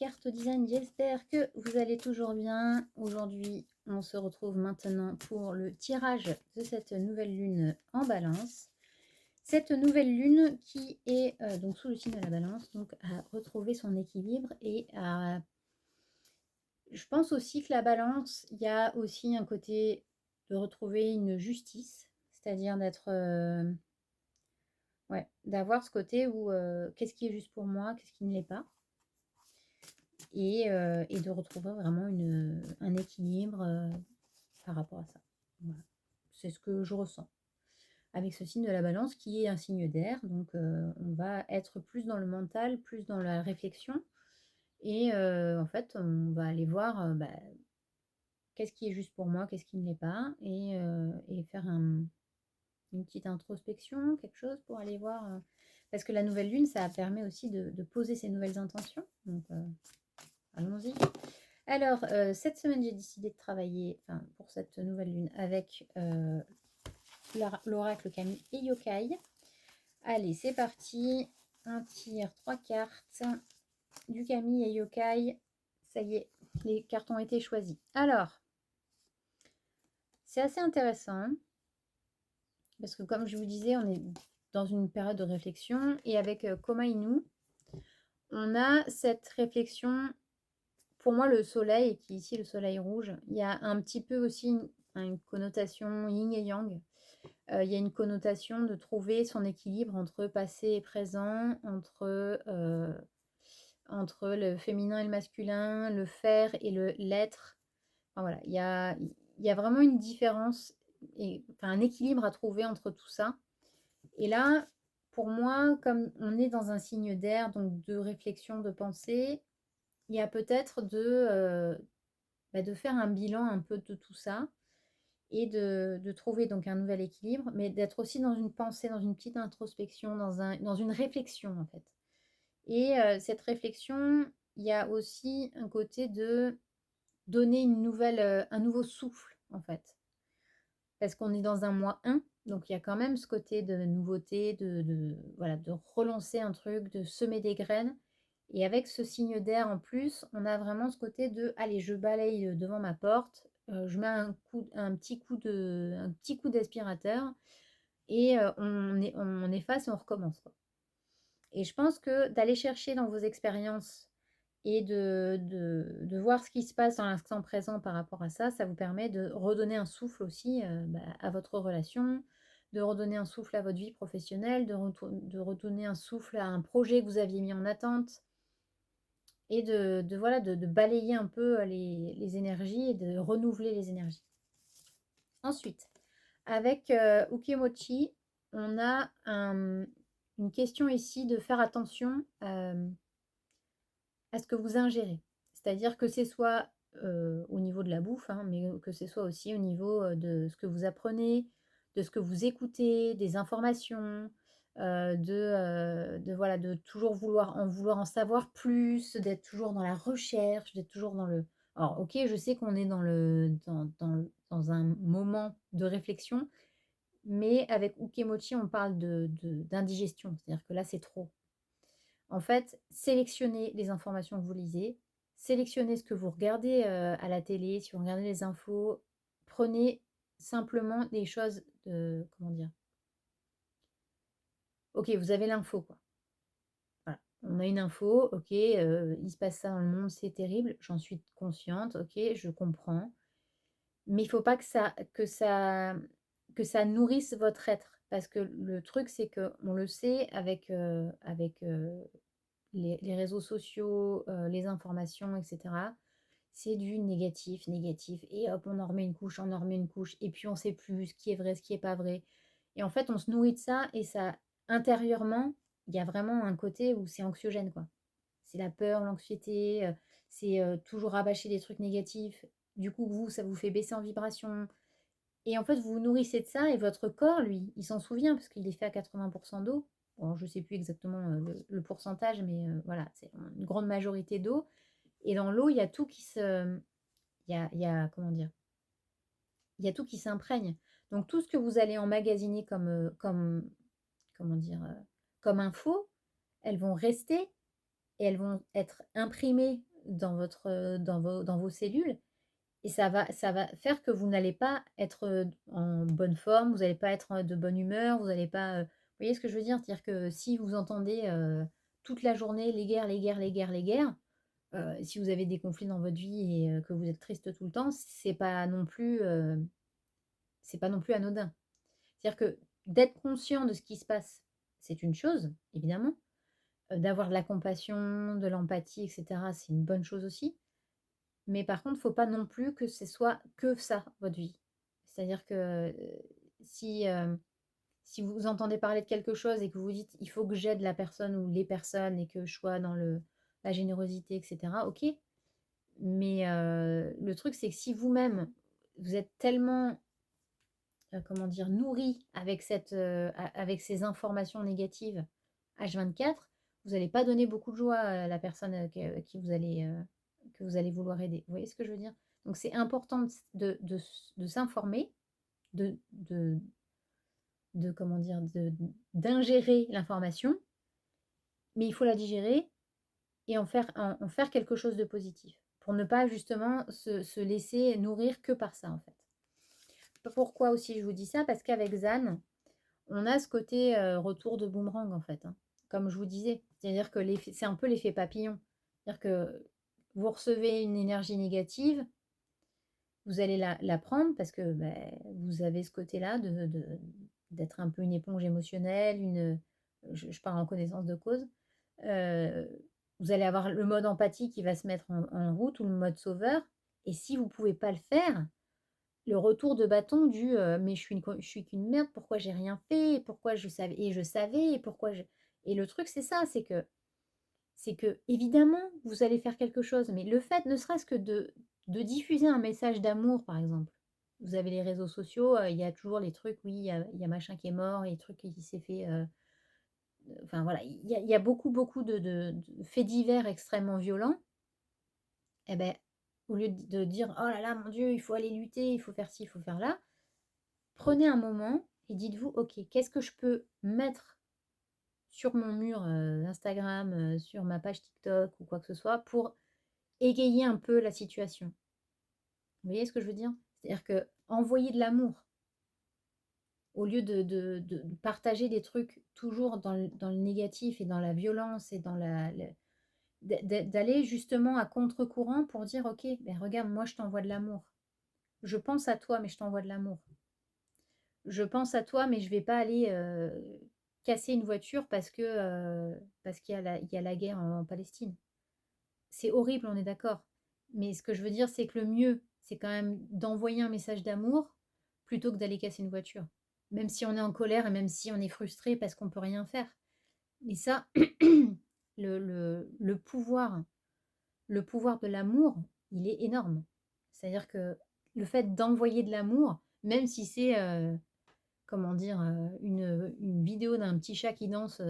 cartes design, j'espère que vous allez toujours bien. Aujourd'hui, on se retrouve maintenant pour le tirage de cette nouvelle lune en balance. Cette nouvelle lune qui est donc sous le signe de la balance, donc à retrouver son équilibre et à... Je pense aussi que la balance, il y a aussi un côté de retrouver une justice, c'est-à-dire d'être... ouais, d'avoir ce côté où qu'est-ce qui est juste pour moi, qu'est-ce qui ne l'est pas. Et de retrouver vraiment un équilibre par rapport à ça. Voilà. C'est ce que je ressens avec ce signe de la balance qui est un signe d'air. Donc on va être plus dans le mental, plus dans la réflexion. Et en fait, on va aller voir qu'est-ce qui est juste pour moi, qu'est-ce qui ne l'est pas. Et faire une petite introspection, quelque chose pour aller voir. Parce que la nouvelle lune, ça permet aussi de poser ses nouvelles intentions. Donc allons-y. Alors, cette semaine, j'ai décidé de travailler pour cette nouvelle lune avec l'oracle Kami et Yokai. Allez, c'est parti. Un tir, 3 cartes du Kami et Yokai. Ça y est, les cartes ont été choisies. Alors, c'est assez intéressant parce que comme je vous disais, on est dans une période de réflexion et avec Koma Inu, on a cette réflexion. Pour moi, le soleil, qui est ici le soleil rouge, il y a un petit peu aussi une connotation yin et yang. Il y a une connotation de trouver son équilibre entre passé et présent, entre le féminin et le masculin, le faire et l'être. Enfin, voilà, il y a vraiment une différence, un équilibre à trouver entre tout ça. Et là, pour moi, comme on est dans un signe d'air, donc de réflexion, de pensée, il y a peut-être de faire un bilan un peu de tout ça et de trouver donc un nouvel équilibre, mais d'être aussi dans une pensée, dans une petite introspection, dans une réflexion en fait. Et cette réflexion, il y a aussi un côté de donner un nouveau souffle en fait. Parce qu'on est dans un mois 1, donc il y a quand même ce côté de nouveauté, voilà, de relancer un truc, de semer des graines. Et avec ce signe d'air en plus, on a vraiment ce côté de allez, je balaye devant ma porte, je mets un petit coup d'aspirateur et on efface et on recommence, quoi. Et je pense que d'aller chercher dans vos expériences et de voir ce qui se passe dans l'instant présent par rapport à ça, ça vous permet de redonner un souffle aussi à votre relation, de redonner un souffle à votre vie professionnelle, de redonner un souffle à un projet que vous aviez mis en attente et voilà, de balayer un peu les énergies et de renouveler les énergies. Ensuite, avec Ukemochi, on a une question ici de faire attention à ce que vous ingérez. C'est-à-dire que ce soit au niveau de la bouffe, hein, mais que ce soit aussi au niveau de ce que vous apprenez, de ce que vous écoutez, des informations, voilà, de toujours vouloir en savoir plus, d'être toujours dans la recherche, d'être toujours dans le... Alors, ok, je sais qu'on est dans un moment de réflexion, mais avec Ukemochi, on parle d'indigestion, c'est-à-dire que là, c'est trop. En fait, sélectionnez les informations que vous lisez, sélectionnez ce que vous regardez à la télé, si vous regardez les infos, prenez simplement des choses de, comment dire, ok, vous avez l'info, quoi. Voilà. On a une info, ok, il se passe ça dans le monde, c'est terrible, j'en suis consciente, ok, je comprends. Mais il ne faut pas que ça nourrisse votre être. Parce que le truc, c'est qu'on le sait avec les réseaux sociaux, les informations, etc. C'est du négatif, négatif. Et hop, on en remet une couche, on en remet une couche. Et puis on ne sait plus ce qui est vrai, ce qui n'est pas vrai. Et en fait, on se nourrit de ça. Et ça, intérieurement, il y a vraiment un côté où c'est anxiogène, quoi. C'est la peur, l'anxiété, c'est toujours rabâcher des trucs négatifs. Du coup, vous, ça vous fait baisser en vibration. Et en fait, vous vous nourrissez de ça et votre corps, lui, il s'en souvient parce qu'il est fait à 80% d'eau. Bon, je ne sais plus exactement le pourcentage, mais voilà, c'est une grande majorité d'eau. Et dans l'eau, il y a tout qui se... comment dire? Il y a tout qui s'imprègne. Donc, tout ce que vous allez emmagasiner comment dire, comme info, elles vont rester et elles vont être imprimées dans vos cellules et ça va faire que vous n'allez pas être, en bonne forme, vous n'allez pas être, de bonne humeur, vous n'allez pas, vous voyez ce que je veux dire? C'est-à-dire que si vous entendez, toute la journée les guerres, les guerres, les guerres, les guerres, si vous avez des conflits dans votre vie et que vous êtes triste tout le temps, c'est pas non plus anodin. C'est-à-dire que d'être conscient de ce qui se passe, c'est une chose, évidemment. D'avoir de la compassion, de l'empathie et cetera, c'est une bonne chose aussi. Mais par contre, il faut pas non plus que ce soit que ça, votre vie. C'est-à-dire que, si, si vous entendez parler de quelque chose et que vous vous dites: «Il faut que j'aide la personne ou les personnes et que je sois dans la générosité» et cetera, OK. Mais, le truc, c'est que si vous-même, vous êtes tellement, comment dire? Nourri avec avec ces informations négatives H24, vous n'allez pas donner beaucoup de joie à la personne, que vous allez vouloir aider. Vous voyez ce que je veux dire? Donc c'est important de s'informer, de comment dire? D'ingérer l'information, mais il faut la digérer et en faire quelque chose de positif, pour ne pas justement se laisser nourrir que par ça, en fait. Pourquoi aussi je vous dis ça? Parce qu'avec Zan, on a ce côté, retour de boomerang, en fait, hein, comme je vous disais. C'est-à-dire que c'est un peu l'effet papillon. C'est-à-dire que vous recevez une énergie négative, vous allez la prendre parce que, beh, vous avez ce côté-là d'être un peu une éponge émotionnelle, je parle en connaissance de cause. Heu, Vous allez avoir le mode empathie qui va se mettre en route ou le mode sauveur et si vous ne pouvez pas le faire, le retour de bâton «Mais je suis qu'une merde, pourquoi j'ai rien fait? Pourquoi je savais et pourquoi je» et le truc c'est ça, c'est que évidemment vous allez faire quelque chose, mais le fait ne serait-ce que de diffuser un message d'amour, par exemple. Vous avez les réseaux sociaux, il y a toujours les trucs, oui, il y a machin qui est mort et les trucs qui s'est fait, enfin voilà, il y a beaucoup, beaucoup de faits divers extrêmement violents et beh, au lieu de dire: «Oh là là, mon Dieu, il faut aller lutter, il faut faire ci, il faut faire là», prenez un moment et dites-vous: «OK, qu'est-ce que je peux mettre sur mon mur, Instagram, sur ma page TikTok ou quoi que ce soit pour égayer un peu la situation». Vous voyez ce que je veux dire? C'est-à-dire que envoyer de l'amour au lieu de partager des trucs toujours dans le négatif et dans la violence et dans la le d'aller justement à contre-courant pour dire: «OK, ben regarde, moi je t'envoie de l'amour. Je pense à toi, mais je t'envoie de l'amour. Je pense à toi, mais je vais pas aller, casser une voiture parce qu'il y a la guerre en Palestine». C'est horrible, on est d'accord. Mais ce que je veux dire, c'est que le mieux, c'est quand même d'envoyer un message d'amour plutôt que d'aller casser une voiture. Même si on est en colère et même si on est frustré parce qu'on peut rien faire. Et ça, le pouvoir de l'amour, il est énorme. C'est-à-dire que le fait d'envoyer de l'amour, même si c'est, comment dire? Une vidéo d'un petit chat qui danse,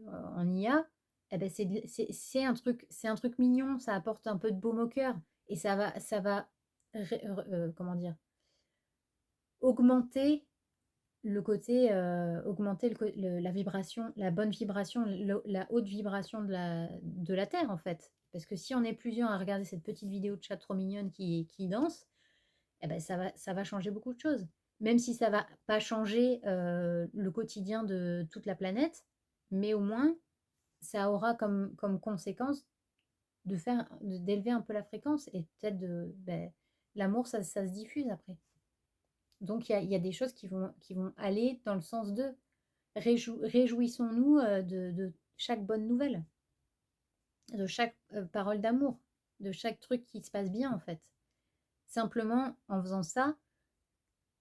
en IA, et beh, c'est un truc mignon, ça apporte un peu de baume au cœur et ça va comment dire? Augmenter le côté, augmenter la vibration, la bonne vibration, la haute vibration de la terre, en fait. Parce que si on est plusieurs à regarder cette petite vidéo de chat trop mignonne qui danse, et ben ça va changer beaucoup de choses. Même si ça va pas changer, le quotidien de toute la planète, mais au moins ça aura comme conséquence d'élever un peu la fréquence et peut-être l'amour ça se diffuse après. Donc il y a des choses qui vont aller dans le sens de réjouissons-nous, de chaque bonne nouvelle, de chaque, parole d'amour, de chaque truc qui se passe bien, en fait. Simplement, en faisant ça,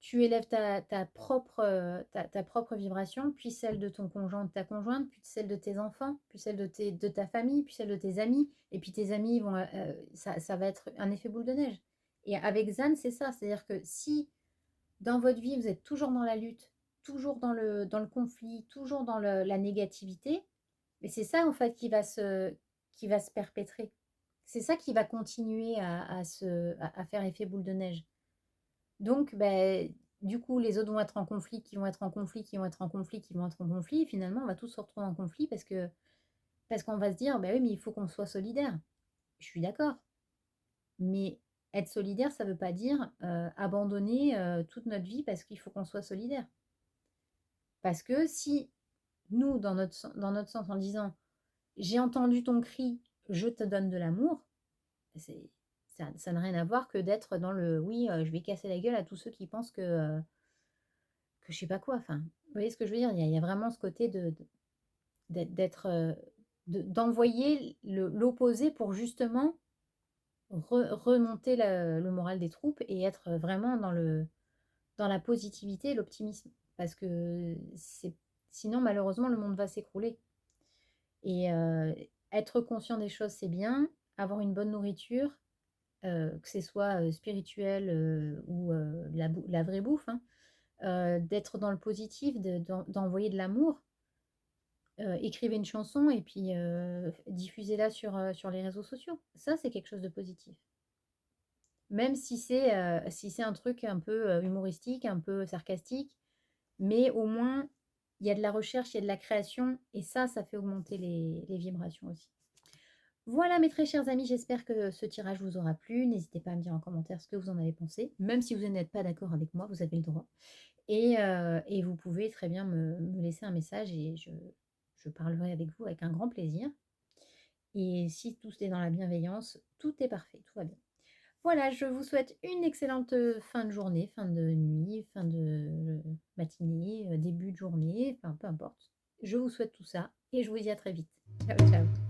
tu élèves ta propre vibration, puis celle de ton conjoint, de ta conjointe, puis celle de tes enfants, puis celle de ta famille, puis celle de tes amis. Et puis tes amis vont, ça va être un effet boule de neige. Et avec Zan, c'est ça. C'est-à-dire que si dans votre vie, vous êtes toujours dans la lutte, toujours dans le conflit, toujours dans la négativité, mais c'est ça en fait qui va se perpétrer. C'est ça qui va continuer à faire effet boule de neige. Donc, ben, du coup, les autres vont être en conflit, qui vont être en conflit, qui vont être en conflit, qui vont être en conflit. Et finalement, on va tous se retrouver en conflit parce qu'on va se dire, ben oui, mais il faut qu'on soit solidaire. Je suis d'accord, mais être solidaire, ça veut pas dire, abandonner, toute notre vie parce qu'il faut qu'on soit solidaire. Parce que si nous, dans notre sens, en disant: «J'ai entendu ton cri, je te donne de l'amour», c'est ça n'a rien à voir que d'être dans le: «Oui, je vais casser la gueule à tous ceux qui pensent que je sais pas quoi». Enfin, vous voyez ce que je veux dire? Il y a vraiment ce côté d'être, d'envoyer l'opposé pour justement remonter le moral des troupes et être vraiment dans la positivité et l'optimisme. Parce que sinon, malheureusement, le monde va s'écrouler. Et être conscient des choses, c'est bien. Avoir une bonne nourriture, que ce soit spirituel ou la vraie bouffe, hein, d'être dans le positif, d'envoyer de l'amour. Écrivez une chanson et puis diffusez-la sur les réseaux sociaux. Ça, c'est quelque chose de positif. Même si c'est un truc un peu humoristique, un peu sarcastique, mais au moins, il y a de la recherche, il y a de la création, et ça fait augmenter les vibrations aussi. Voilà mes très chers amis, j'espère que ce tirage vous aura plu. N'hésitez pas à me dire en commentaire ce que vous en avez pensé. Même si vous n'êtes pas d'accord avec moi, vous avez le droit. Et vous pouvez très bien me laisser un message et je parlerai avec vous avec un grand plaisir. Et si tout est dans la bienveillance, tout est parfait, tout va bien. Voilà, je vous souhaite une excellente fin de journée, fin de nuit, fin de matinée, début de journée, enfin peu importe. Je vous souhaite tout ça et je vous dis à très vite. Ciao, ciao.